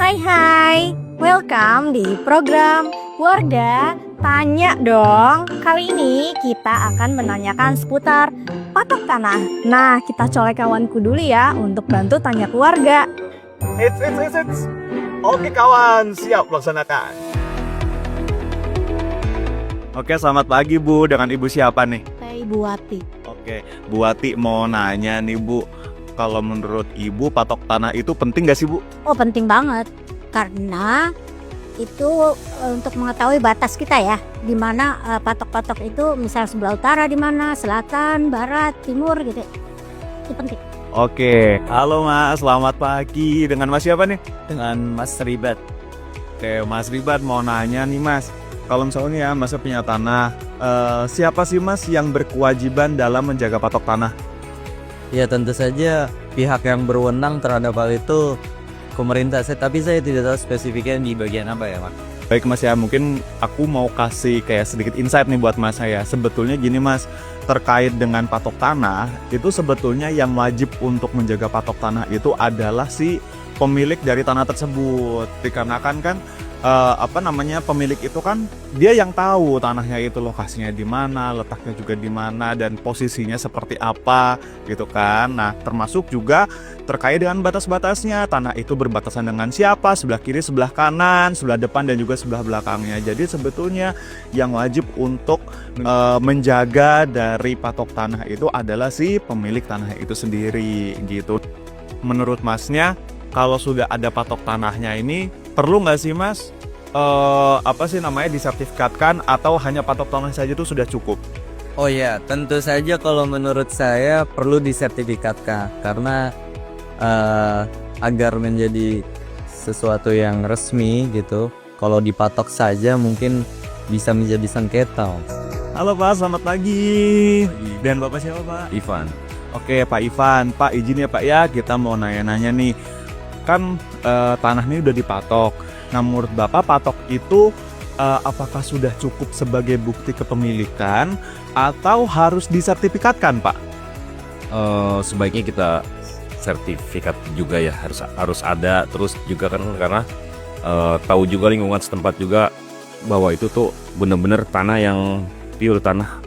Hai, welcome di program Warga Tanya Dong. Kali ini kita akan menanyakan seputar patok tanah. Nah, kita colek kawanku dulu ya untuk bantu tanya ke warga. Eits. Oke kawan, siap laksanakan. Oke, selamat pagi Bu. Dengan Ibu siapa nih? Saya Ibu Wati. Oke, Bu Wati mau nanya nih Bu. Kalau menurut Ibu patok tanah itu penting gak sih Bu? Oh, penting banget karena itu untuk mengetahui batas kita ya, di mana patok-patok itu misal sebelah utara di mana, selatan, barat, timur gitu. Itu penting. Oke, halo Mas, selamat pagi. Dengan Mas siapa nih? Dengan Mas Ribat. Oke, Mas Ribat mau nanya nih Mas. Kalau misalnya ya Mas punya tanah, siapa sih Mas yang berkewajiban dalam menjaga patok tanah? Ya tentu saja pihak yang berwenang terhadap hal itu pemerintah. Tapi saya tidak tahu spesifiknya di bagian apa ya Mas. Baik Mas ya, mungkin aku mau kasih kayak sedikit insight nih buat Mas saya. Sebetulnya gini Mas, terkait dengan patok tanah, itu sebetulnya yang wajib untuk menjaga patok tanah itu adalah si pemilik dari tanah tersebut. Dikarenakan kan pemilik itu kan dia yang tahu tanahnya itu lokasinya di mana, letaknya juga di mana, dan posisinya seperti apa gitu kan. Nah, termasuk juga terkait dengan batas-batasnya, tanah itu berbatasan dengan siapa, sebelah kiri, sebelah kanan, sebelah depan, dan juga sebelah belakangnya. Jadi sebetulnya yang wajib untuk menjaga dari patok tanah itu adalah si pemilik tanah itu sendiri gitu. Menurut Masnya, kalau sudah ada patok tanahnya ini, perlu nggak sih Mas disertifikatkan, atau hanya patok tanah saja itu sudah cukup? Oh ya, tentu saja kalau menurut saya perlu disertifikatkan karena agar menjadi sesuatu yang resmi gitu. Kalau dipatok saja mungkin bisa menjadi sengketa. Halo Pak, selamat pagi. Dan Bapak siapa Pak? Ivan. Oke Pak Ivan, Pak izin ya Pak ya, kita mau nanya-nanya nih. Kan tanah ini udah dipatok. Nah, menurut Bapak patok itu apakah sudah cukup sebagai bukti kepemilikan atau harus disertifikatkan Pak? Sebaiknya kita sertifikat juga ya, harus ada. Terus juga kan karena tahu juga lingkungan setempat juga bahwa itu tuh benar-benar tanah yang pure, tanah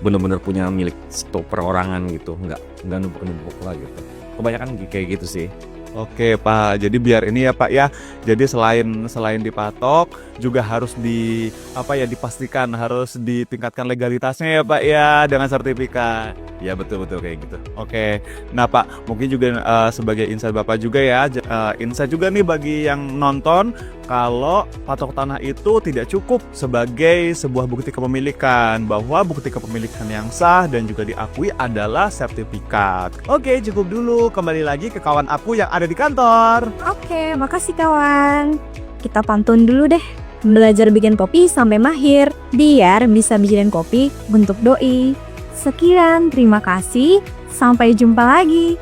benar-benar punya milik perorangan gitu, nggak numpuk-numpuk lah gitu. Kebanyakan kayak gitu sih. Oke Pak, jadi biar ini ya Pak ya. Jadi selain dipatok juga harus dipastikan, harus ditingkatkan legalitasnya ya Pak ya, dengan sertifikat. Ya betul kayak gitu. Oke, nah Pak, mungkin juga sebagai insight Bapak juga ya, insight juga nih bagi yang nonton, kalau patok tanah itu tidak cukup sebagai sebuah bukti kepemilikan, bahwa bukti kepemilikan yang sah dan juga diakui adalah sertifikat. Oke, cukup dulu, kembali lagi ke kawan aku yang ada di kantor. Oke, makasih kawan. Kita pantun dulu deh. Belajar bikin kopi sampai mahir, biar bisa bikinin kopi untuk doi. Sekian, terima kasih. Sampai jumpa lagi.